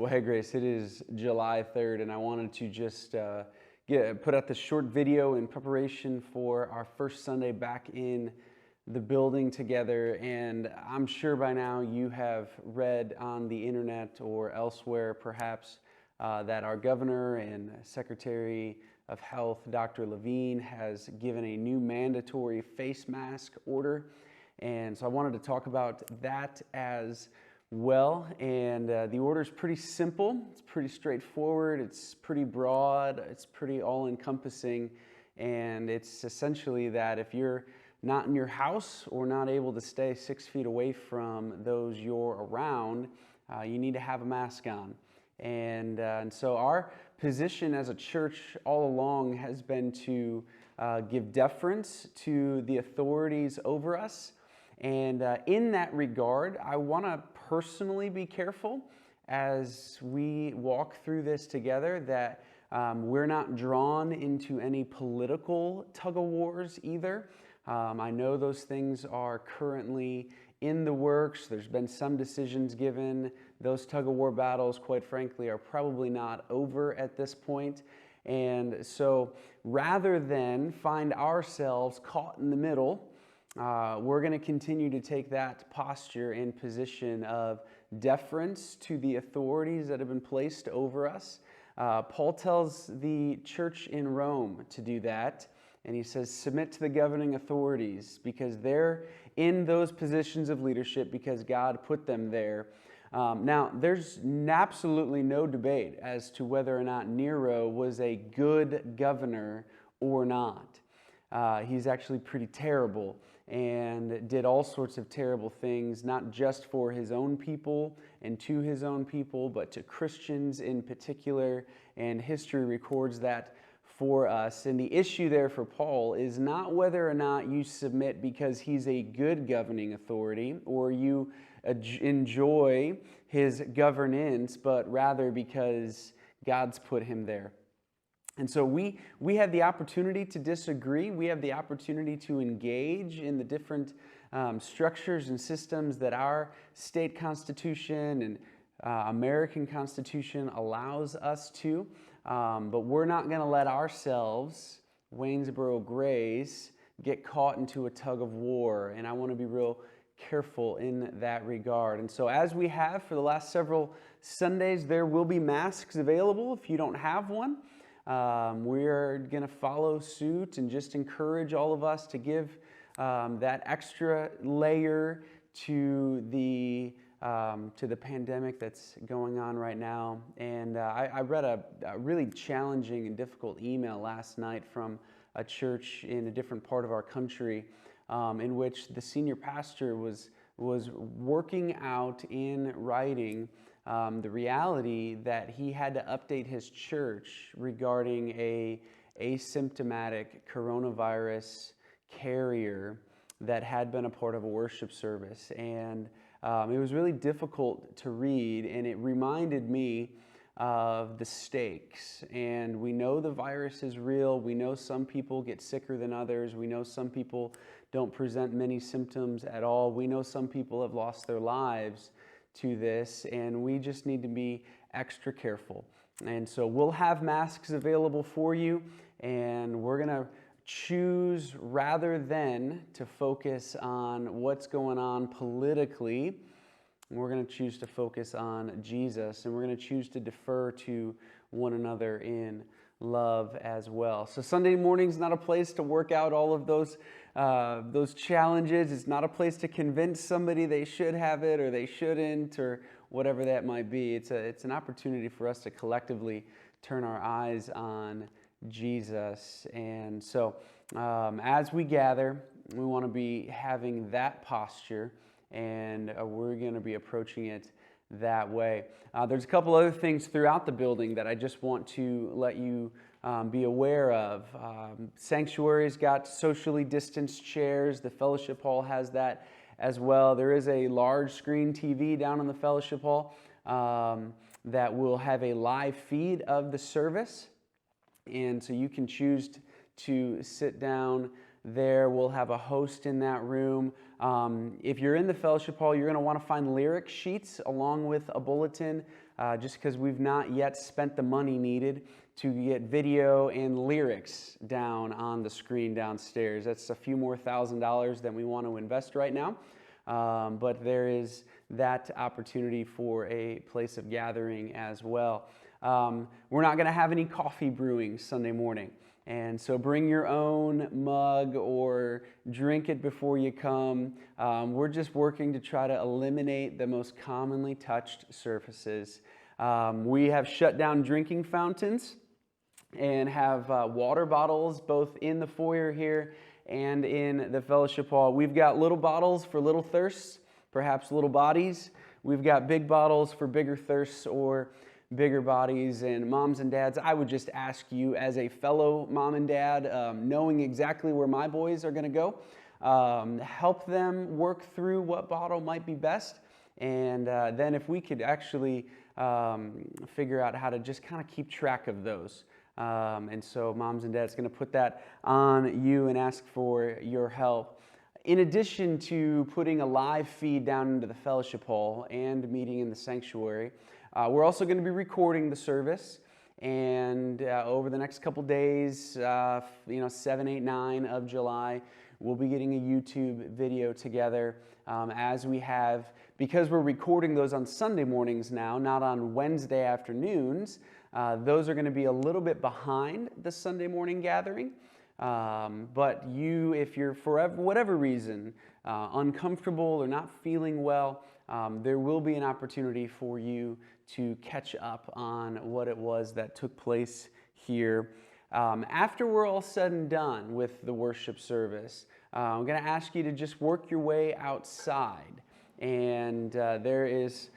Well, hey, Grace, it is July 3rd, and I wanted to just put out this short video in preparation for our first Sunday back in the building together. And I'm sure by now you have read on the internet or elsewhere, perhaps, that our governor and Secretary of Health, Dr. Levine, has given a new mandatory face mask order. And so I wanted to talk about that as well. And the order is pretty simple. It's pretty straightforward. It's pretty broad. It's pretty all-encompassing. And it's essentially that if you're not in your house or not able to stay 6 feet away from those you're around, you need to have a mask on. And so our position as a church all along has been to give deference to the authorities over us. And in that regard, I want to personally be careful as we walk through this together that we're not drawn into any political tug-of-wars either. I know those things are currently in the works. There's been some decisions given. Those tug-of-war battles, quite frankly, are probably not over at this point. And so rather than find ourselves caught in the middle, we're going to continue to take that posture and position of deference to the authorities that have been placed over us. Paul tells the church in Rome to do that, and he says, submit to the governing authorities because they're in those positions of leadership because God put them there. Now, there's absolutely no debate as to whether or not Nero was a good governor or not. He's actually pretty terrible and did all sorts of terrible things, not just for his own people and to his own people, but to Christians in particular, and history records that for us. And the issue there for Paul is not whether or not you submit because he's a good governing authority or you enjoy his governance, but rather because God's put him there. And so we have the opportunity to disagree. We have the opportunity to engage in the different structures and systems that our state constitution and American Constitution allows us to. But we're not going to let ourselves, Waynesboro Grace, get caught into a tug of war. And I want to be real careful in that regard. And so as we have for the last several Sundays, there will be masks available if you don't have one. We're going to follow suit and just encourage all of us to give that extra layer to the pandemic that's going on right now. And I read a really challenging and difficult email last night from a church in a different part of our country in which the senior pastor was working out in writing the reality that he had to update his church regarding a asymptomatic coronavirus carrier that had been a part of a worship service. And it was really difficult to read, and it reminded me of the stakes. And we know the virus is real. We know some people get sicker than others. We know some people don't present many symptoms at all. We know some people have lost their lives to this, and we just need to be extra careful. And so we'll have masks available for you, and we're going to choose, rather than to focus on what's going on politically, we're going to choose to focus on Jesus, and we're going to choose to defer to one another in love as well. So Sunday morning is not a place to work out all of those challenges. It's not a place to convince somebody they should have it or they shouldn't or whatever that might be. It's an opportunity for us to collectively turn our eyes on Jesus. And so as we gather, we want to be having that posture, and we're going to be approaching it that way. There's a couple other things throughout the building that I just want to let you be aware of. Sanctuary's got socially distanced chairs. The fellowship hall has that as well. There is a large screen TV down in the fellowship hall that will have a live feed of the service. And so you can choose to sit down there. We'll have a host in that room. If you're in the fellowship hall, you're going to want to find lyric sheets along with a bulletin just because we've not yet spent the money needed to get video and lyrics down on the screen downstairs. That's a few more $1,000s than we want to invest right now. But there is that opportunity for a place of gathering as well. We're not going to have any coffee brewing Sunday morning. And so bring your own mug or drink it before you come. We're just working to try to eliminate the most commonly touched surfaces. We have shut down drinking fountains and have water bottles both in the foyer here and in the fellowship hall. We've got little bottles for little thirsts, perhaps little bodies. We've got big bottles for bigger thirsts or bigger bodies. And moms and dads, I would just ask you as a fellow mom and dad, knowing exactly where my boys are going to go, help them work through what bottle might be best. And then if we could actually figure out how to just kind of keep track of those. And so moms and dads, going to put that on you and ask for your help. In addition to putting a live feed down into the fellowship hall and meeting in the sanctuary, we're also going to be recording the service. And over the next couple days, 7, 8, 9 of July, we'll be getting a YouTube video together as we have, because we're recording those on Sunday mornings now, not on Wednesday afternoons. Those are going to be a little bit behind the Sunday morning gathering. But if you're for whatever reason uncomfortable or not feeling well, there will be an opportunity for you to catch up on what it was that took place here. After we're all said and done with the worship service, I'm going to ask you to just work your way outside. And there is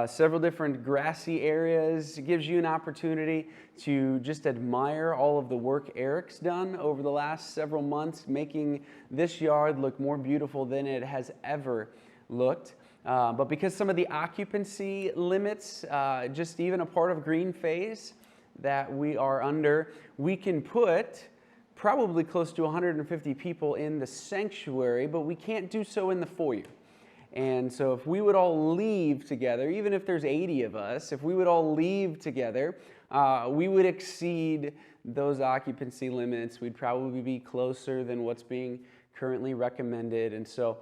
several different grassy areas. It gives you an opportunity to just admire all of the work Eric's done over the last several months, making this yard look more beautiful than it has ever looked. But because some of the occupancy limits, just even a part of Green Phase that we are under, we can put probably close to 150 people in the sanctuary, but we can't do so in the foyer. And so if we would all leave together, even if there's 80 of us, if we would all leave together, we would exceed those occupancy limits. We'd probably be closer than what's being currently recommended. And so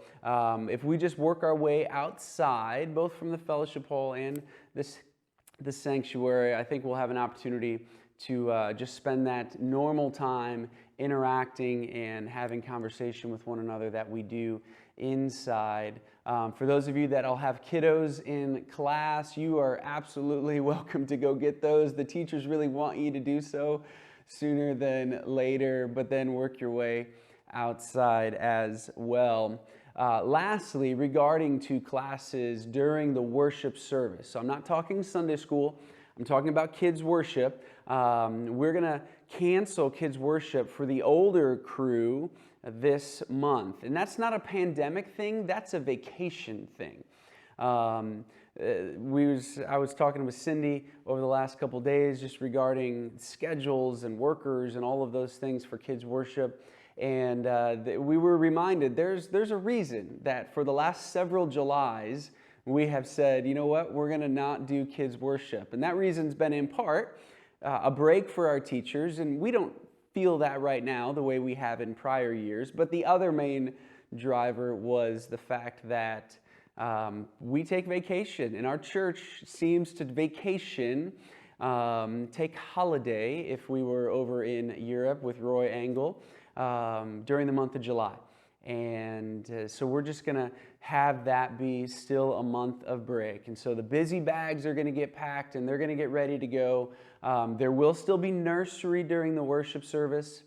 if we just work our way outside, both from the fellowship hall and the sanctuary, I think we'll have an opportunity to just spend that normal time interacting and having conversation with one another that we do inside. For those of you that'll have kiddos in class, you are absolutely welcome to go get those. The teachers really want you to do so sooner than later, but then work your way outside as well. Lastly, regarding to classes during the worship service. So I'm not talking Sunday school. I'm talking about kids worship. We're going to cancel kids worship for the older crew this month. And that's not a pandemic thing, that's a vacation thing. I was talking with Cindy over the last couple days just regarding schedules and workers and all of those things for kids worship. And we were reminded there's a reason that for the last several Julys, we have said, you know what, we're going to not do kids worship. And that reason's been in part a break for our teachers, and we don't feel that right now the way we have in prior years. But the other main driver was the fact that we take vacation, and our church seems to vacation, take holiday if we were over in Europe with Roy Engel during the month of July. And so we're just going to have that be still a month of break. And so the busy bags are going to get packed and they're going to get ready to go. There will still be nursery during the worship service.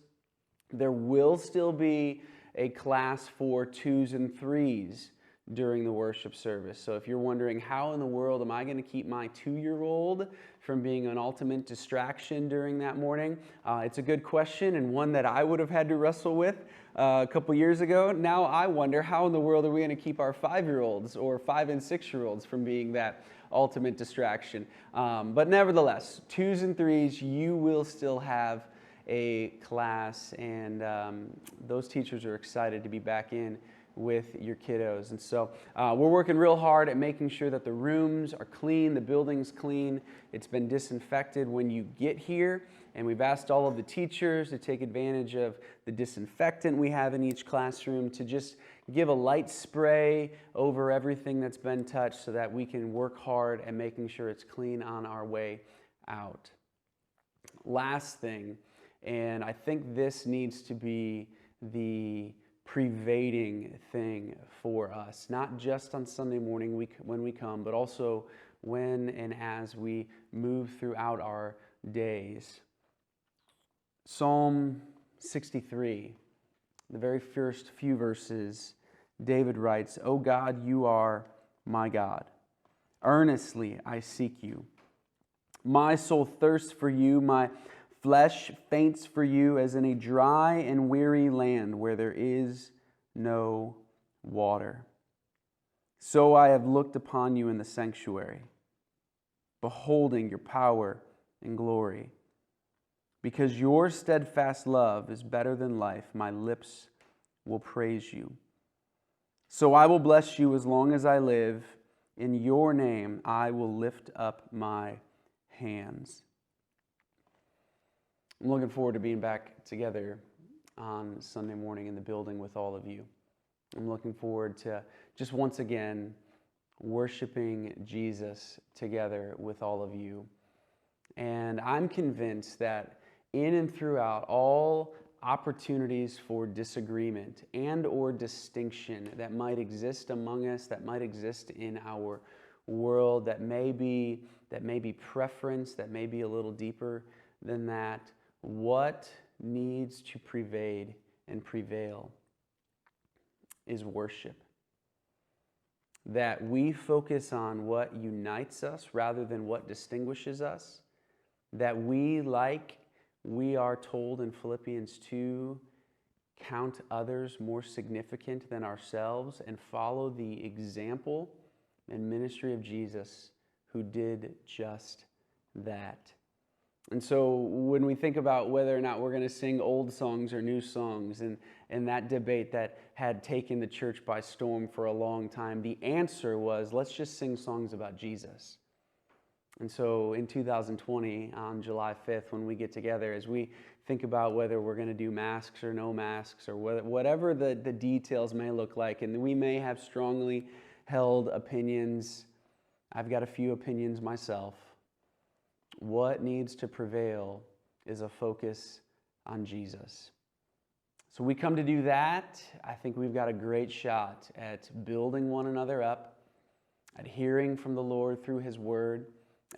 There will still be a class for 2s and 3s during the worship service. So if you're wondering, how in the world am I going to keep my 2-year-old from being an ultimate distraction during that morning? It's a good question, and one that I would have had to wrestle with a couple years ago. Now I wonder, how in the world are we going to keep our 5-year-olds or 5 and 6-year-olds from being that ultimate distraction? But nevertheless, 2s and 3s, you will still have a class, and those teachers are excited to be back in with your kiddos. And so we're working real hard at making sure that the rooms are clean, the building's clean. It's been disinfected when you get here. And we've asked all of the teachers to take advantage of the disinfectant we have in each classroom to just give a light spray over everything that's been touched so that we can work hard at making sure it's clean on our way out. Last thing, and I think this needs to be the pervading thing for us, not just on Sunday morning when we come, but also when and as we move throughout our days. Psalm 63, the very first few verses, David writes, "O God, you are my God. Earnestly I seek you. My soul thirsts for you, my flesh faints for you as in a dry and weary land where there is no water. So I have looked upon you in the sanctuary, beholding your power and glory. Because your steadfast love is better than life, my lips will praise you. So I will bless you as long as I live. In your name I will lift up my hands." I'm looking forward to being back together on Sunday morning in the building with all of you. I'm looking forward to just once again worshiping Jesus together with all of you. And I'm convinced that in and throughout all opportunities for disagreement and or distinction that might exist among us, that might exist in our world, that may be preference, that may be a little deeper than that, what needs to pervade and prevail is worship. That we focus on what unites us rather than what distinguishes us. That we are told in Philippians 2, count others more significant than ourselves and follow the example and ministry of Jesus, who did just that. And so when we think about whether or not we're going to sing old songs or new songs, and that debate that had taken the church by storm for a long time, the answer was, let's just sing songs about Jesus. And so in 2020, on July 5th, when we get together, as we think about whether we're going to do masks or no masks, or whatever the details may look like, and we may have strongly held opinions. I've got a few opinions myself. What needs to prevail is a focus on Jesus. So we come to do that. I think we've got a great shot at building one another up, at hearing from the Lord through His Word,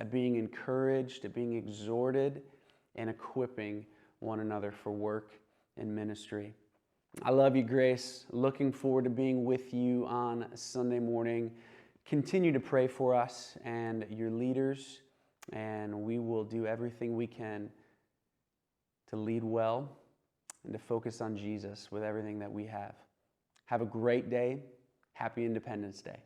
at being encouraged, at being exhorted, and equipping one another for work and ministry. I love you, Grace. Looking forward to being with you on Sunday morning. Continue to pray for us and your leaders, and we will do everything we can to lead well and to focus on Jesus with everything that we have. Have a great day. Happy Independence Day.